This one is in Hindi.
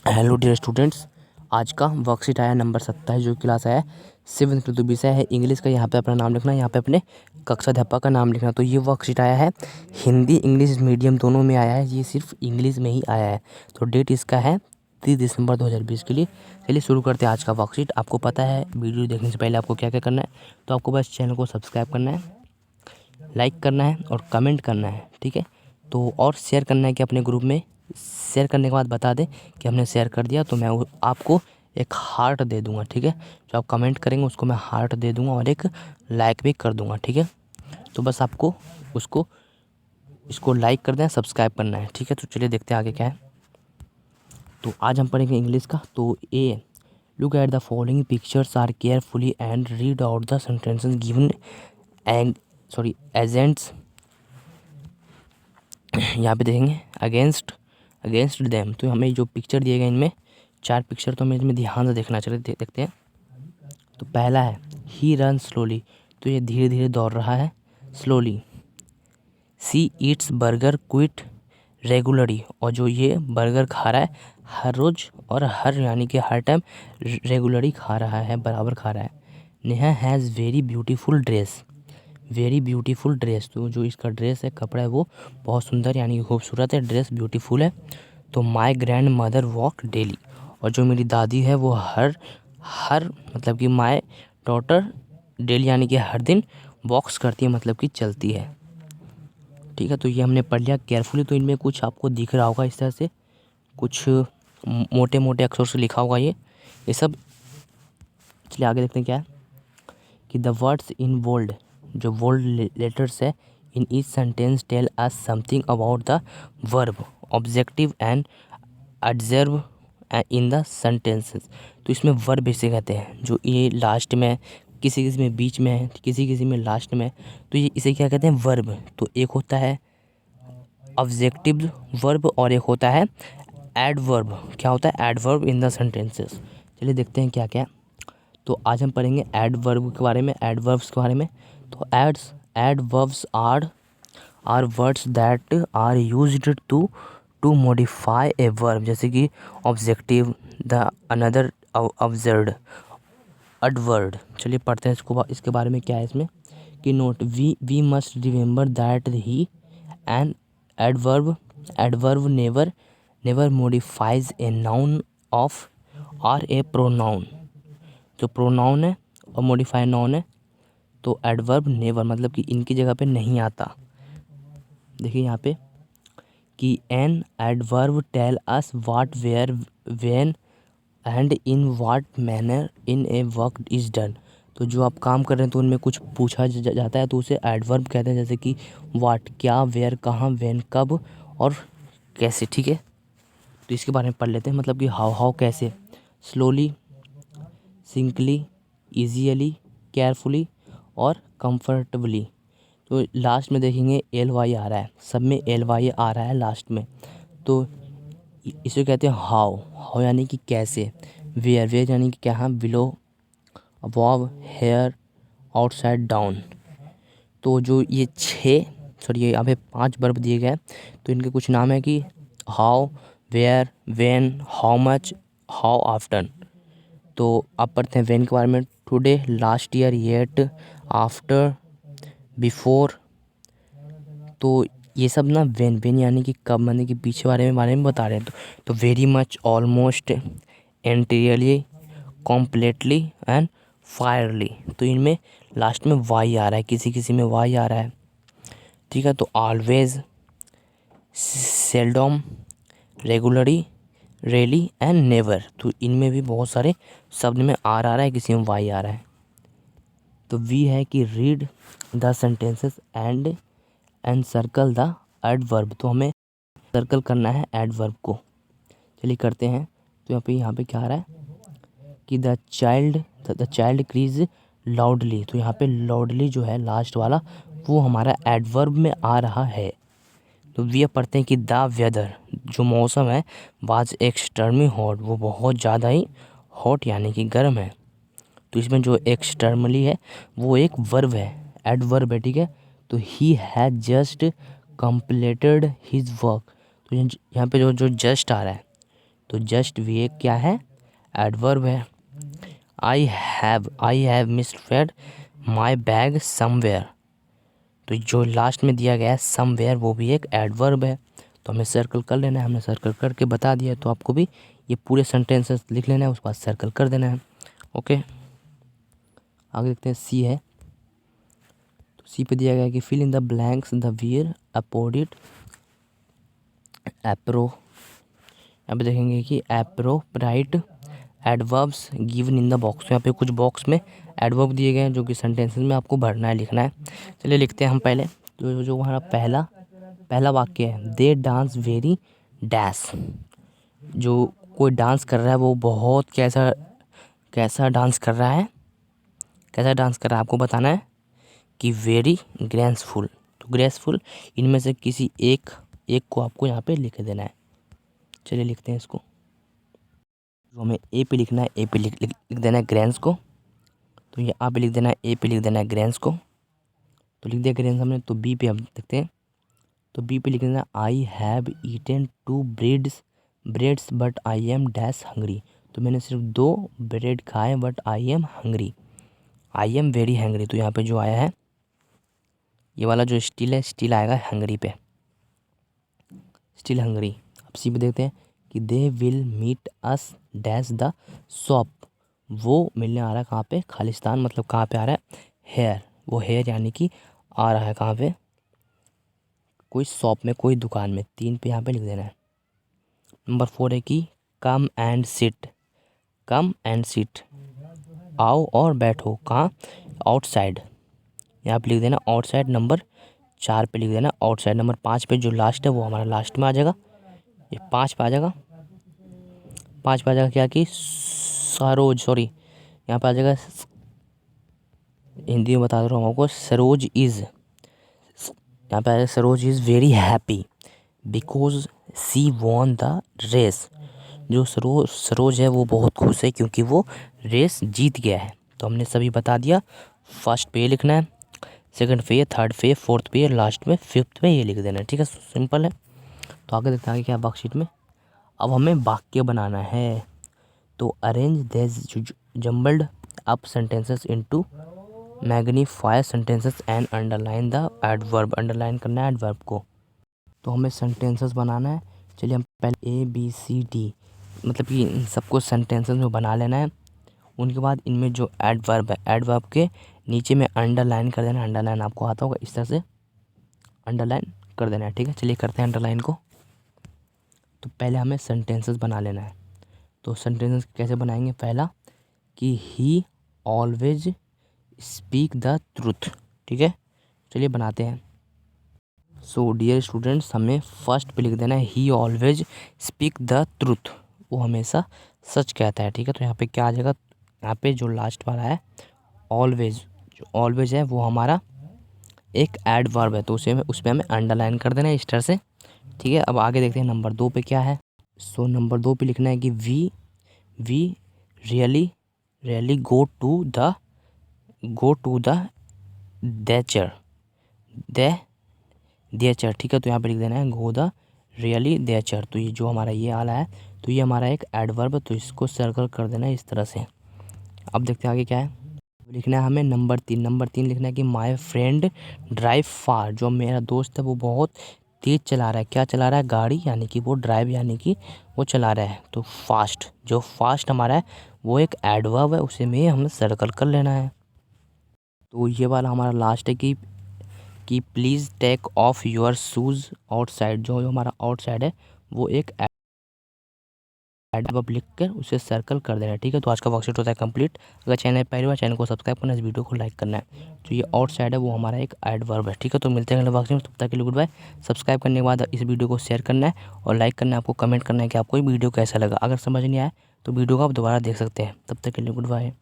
हेलो डियर स्टूडेंट्स, आज का वर्कशीट आया नंबर 27 जो क्लास आया 7th तो विषय है इंग्लिश का। यहाँ पे अपना नाम लिखना, यहाँ पे अपने कक्षा अध्यापक का नाम लिखना। तो ये वर्कशीट आया है हिंदी इंग्लिश मीडियम दोनों में आया है, ये सिर्फ इंग्लिश में ही आया है। तो डेट इसका है 30 दिसंबर 2020 के लिए। चलिए शुरू करते हैं आज का वर्कशीट। आपको पता है वीडियो देखने से पहले आपको क्या क्या करना है, तो आपको बस चैनल को सब्सक्राइब करना है, लाइक करना है और कमेंट करना है, ठीक है। तो और शेयर करना है कि अपने ग्रुप में शेयर करने के बाद बता दें कि हमने शेयर कर दिया, तो मैं आपको एक हार्ट दे दूंगा, ठीक है। जो आप कमेंट करेंगे उसको मैं हार्ट दे दूंगा और एक लाइक भी कर दूंगा, ठीक है। तो बस आपको इसको लाइक कर दें, सब्सक्राइब करना है, ठीक है। तो चलिए देखते हैं आगे क्या है। तो आज हम पढ़ेंगे इंग्लिश का। तो a, look at the following pictures are carefully and read out the sentences given and agents. यहाँ पे देखेंगे अगेंस्ट देम। तो हमें जो पिक्चर दिए गए इनमें 4 पिक्चर, तो हमें इसमें ध्यान से देखना चाहिए। देखते हैं। तो पहला है ही रन स्लोली, तो ये धीरे धीरे दौड़ रहा है स्लोली। सी ईट्स बर्गर क्विट रेगुलरली, और जो ये बर्गर खा रहा है हर रोज़ और हर यानी कि हर टाइम रेगुलरली खा रहा है, बराबर खा रहा है। Neha has very beautiful dress, तो जो इसका ड्रेस है, कपड़ा है, वो बहुत सुंदर यानी कि खूबसूरत है, ड्रेस ब्यूटीफुल है। तो my grand mother walk daily, और जो मेरी दादी है वो हर हर मतलब कि माय डॉटर डेली यानी कि हर दिन वॉक्स करती है, मतलब कि चलती है, ठीक है। तो ये हमने पढ़ लिया केयरफुली। तो इनमें कुछ आपको दिख रहा होगा इस तरह से, कुछ मोटे मोटे अक्षरों से लिखा होगा ये सब। चलिए आगे देखते हैं क्या है कि द वर्ड्स इन बोल्ड, जो बोल्ड लेटर्स है in each sentence tell us something about the verb objective and एडजर्व इन द सेंटेंसेस। तो इसमें वर्ब इसे कहते हैं, जो ये लास्ट में, किसी किसी में बीच में है, किसी किसी में लास्ट में, तो ये इसे क्या कहते हैं, वर्ब। तो एक होता है ऑब्जेक्टिव वर्ब और एक होता है एडवर्ब। क्या होता है एडवर्ब इन द सेंटेंसेस। चलिए देखते हैं क्या क्या। तो आज हम पढ़ेंगे एडवर्ब के बारे में, एडवर्ब्स के बारे में। तो adverbs are words that are used to modify a verb, जैसे कि objective, the another observed, adverb. चलिए पढ़ते हैं इसके बारे में क्या है इसमें कि note we must remember that he an adverb never modifies a noun of or a pronoun. जो प्रोनाउन है और मॉडिफाई नाउन है, तो एडवर्ब नेवर मतलब कि इनकी जगह पे नहीं आता। देखिए यहाँ पे कि an adverb tell us what where when and in what manner in a work is done. तो जो आप काम कर रहे हैं तो उनमें कुछ पूछा जाता है तो उसे एडवर्ब कहते हैं, जैसे कि व्हाट क्या, वेयर कहाँ, व्हेन कब और कैसे, ठीक है। तो इसके बारे में पढ़ लेते हैं, मतलब कि हाउ कैसे, स्लोली, सिंकली, ईजीली, केयरफुली और कंफर्टेबली। तो लास्ट में देखेंगे एल वाई आ रहा है, सब में एल वाई आ रहा है लास्ट में। तो इसे कहते हैं हाउ यानी कि कैसे, वेयर यानी कि क्या, below, above, here, outside, down. तो जो ये ये यहाँ पे 5 वर्ब दिए गए हैं, तो इनके कुछ नाम है कि how, where, when, how much, how often. तो आप पढ़ते हैं व्हेन के बारे में, today, last year, yet, after, before. तो ये सब ना व्हेन यानी कि कब, यानी कि पीछे बारे में बता रहे हैं। तो very much, almost, entirely, completely and fairly. तो इनमें लास्ट में वाई आ रहा है, किसी किसी में वाई आ रहा है, ठीक है। तो always, seldom, regularly, rarely and never. तो इनमें भी बहुत सारे शब्द में आर आ रहा है, किसी में वाई आ रहा है। तो वी है कि read the sentences and circle the adverb. तो हमें सर्कल करना है एडवर्ब को। चलिए करते हैं। तो यहाँ पे क्या आ रहा है कि द चाइल्ड क्रीज लाउडली। तो यहाँ पे लाउडली जो है लास्ट वाला, वो हमारा एडवर्ब में आ रहा है। तो वी पढ़ते हैं कि द वेदर, जो मौसम है, वाज एक्सट्रीमली हॉट, वो बहुत ज़्यादा ही हॉट यानी कि गर्म है। तो इसमें जो एक्सट्रीमली है वो एक वर्ब है, एडवर्ब है, ठीक है। तो he has just completed his work. तो यहाँ पे जो जस्ट आ रहा है, तो जस्ट भी एक क्या है, एडवर्ब है। I have misread my bag somewhere, तो जो लास्ट में दिया गया है समवेयर वो भी एक एडवर्ब है। तो हमें सर्कल कर लेना है, हमने सर्कल करके बता दिया, तो आपको भी ये पूरे सेंटेंसेस लिख लेना है, उसके बाद सर्कल कर देना है। ओके, आगे देखते हैं सी है। तो सी पे दिया गया है कि fill in the blanks the wear अपोडिट एप्रो। यहाँ पे देखेंगे कि appropriate adverbs given in the box. यहाँ पे कुछ बॉक्स में एडवर्ब दिए गए हैं जो कि सेंटेंसेस में आपको भरना है, लिखना है। चलिए लिखते हैं हम पहले। तो जो हमारा पहला वाक्य है, दे डांस वेरी डैश। जो कोई डांस कर रहा है वो बहुत कैसा डांस कर रहा है, कैसा डांस कर रहा है आपको बताना है कि वेरी ग्रेसफुल। तो ग्रेसफुल इनमें से किसी एक को आपको यहाँ पे लिख देना है। चलिए लिखते हैं इसको। जो हमें ए पे लिखना है, ए पे लिख देना है ग्रेंस को। तो यहाँ पे लिख देना है, ए पे लिख देना है ग्रेंस को। तो लिख दिया ग्रेंस हमने। तो बी पे हम देखते हैं। तो बी पे लिख देना, I have eaten 2 breads but I am dash hungry. तो मैंने सिर्फ 2 ब्रेड खाए but I am hungry, I am very hungry. तो यहाँ पे जो आया है ये वाला जो स्टिल है, स्टिल आएगा हंग्री पे, स्टिल हंग्री। अब सी पे देखते हैं कि they will meet us dash the shop. वो मिलने आ रहा है कहाँ पे, खालिस्तान, मतलब कहाँ पे आ रहा है, हेयर। वो हेयर यानी कि आ रहा है कहाँ पे, कोई शॉप में, कोई दुकान में। 3 पे यहाँ पे लिख देना है। नंबर 4 है कि come and sit, come and sit, आओ और बैठो, कहाँ, आउटसाइड। यहाँ पे लिख देना आउटसाइड। नंबर 4 पे लिख देना आउटसाइड। नंबर 5 पे जो लास्ट है वो हमारा लास्ट में आ जाएगा, ये 5 पे आ जाएगा। 5 पे आ जाएगा क्या कि सरोज, सॉरी यहाँ पे आ जाएगा, हिंदी में बता दे रहा हूँ आपको, सरोज इज़, यहाँ पे आ जाएगा Saroj is very happy because she won the race. जो सरोज है वो बहुत खुश है क्योंकि वो रेस जीत गया है। तो हमने सभी बता दिया। फर्स्ट पे लिखना है, सेकंड पे, थर्ड पे, फोर्थ पे, लास्ट में, फिफ्थ पे ये लिख देना है। ठीक है, सिंपल है। तो आगे देखते हैं आगे क्या वर्कशीट में। अब हमें वाक्य बनाना है। तो arrange this jumbled up sentences into magnify sentences and underline the adverb. Underline करना है एडवर्ब को। तो हमें सेंटेंसेस बनाना है। चलिए हम पहले ABCD मतलब कि इन सबको सेंटेंसेस में बना लेना है। उनके बाद इनमें जो एडवर्ब है, एडवर्ब के नीचे में अंडरलाइन कर देना है। अंडरलाइन आपको आता होगा, इस तरह से अंडरलाइन कर देना है। ठीक है, चलिए करते हैं अंडरलाइन को। तो पहले हमें सेंटेंसेस बना लेना है। तो सेंटेंसेस कैसे बनाएंगे, पहला कि ही ऑलवेज स्पीक द ट्रुथ। ठीक है, चलिए बनाते हैं। सो डियर स्टूडेंट्स, हमें फर्स्ट पे लिख देना है ही ऑलवेज स्पीक द ट्रुथ। वो हमेशा सच कहता है। ठीक है, तो यहाँ पे क्या आ जाएगा, यहाँ पे जो लास्ट वाला है ऑलवेज, जो ऑलवेज है वो हमारा एक एडवर्ब है, तो उसे उस पर हमें अंडरलाइन कर देना है इस तरह से। ठीक है, अब आगे देखते हैं नंबर 2 पे क्या है। सो नंबर 2 पे लिखना है कि we really go to the theatre theatre. ठीक है, तो यहाँ पे लिख देना है गो द रियली देचर। तो ये जो हमारा ये आला है, तो ये हमारा एक एडवर्ब है, तो इसको सर्कल कर देना है इस तरह से। अब देखते हैं आगे क्या है। लिखना है हमें नंबर 3 लिखना है कि माय फ्रेंड ड्राइव फार। जो मेरा दोस्त है वो बहुत तेज़ चला रहा है। क्या चला रहा है, गाड़ी, यानी कि वो ड्राइव यानी कि वो चला रहा है। तो फास्ट, जो फास्ट हमारा है वो एक एडवर्ब है, उसे में हमें सर्कल कर लेना है। तो ये वाला हमारा लास्ट है कि please take off your shoes outside. जो हमारा आउटसाइड है वो एक एडवर्ब लिख कर उसे सर्कल कर देना है। ठीक है, तो आज का वर्कशीट होता है कंप्लीट। अगर चैनल पहली बार, चैनल को सब्सक्राइब करना, इस वीडियो को लाइक करना है। तो ये आउटसाइड है वो हमारा एक एडवर्ब है। ठीक है, तो मिलते हैं अगले वर्कशीट में, तब तक के लिए गुड बाय। सब्सक्राइब करने के बाद इस वीडियो को शेयर करना है और लाइक करना है। आपको कमेंट करना है कि आपको ये वीडियो कैसा लगा। अगर समझ नहीं आया तो वीडियो को आप दोबारा देख सकते हैं। तब तक के लिए गुड बाय।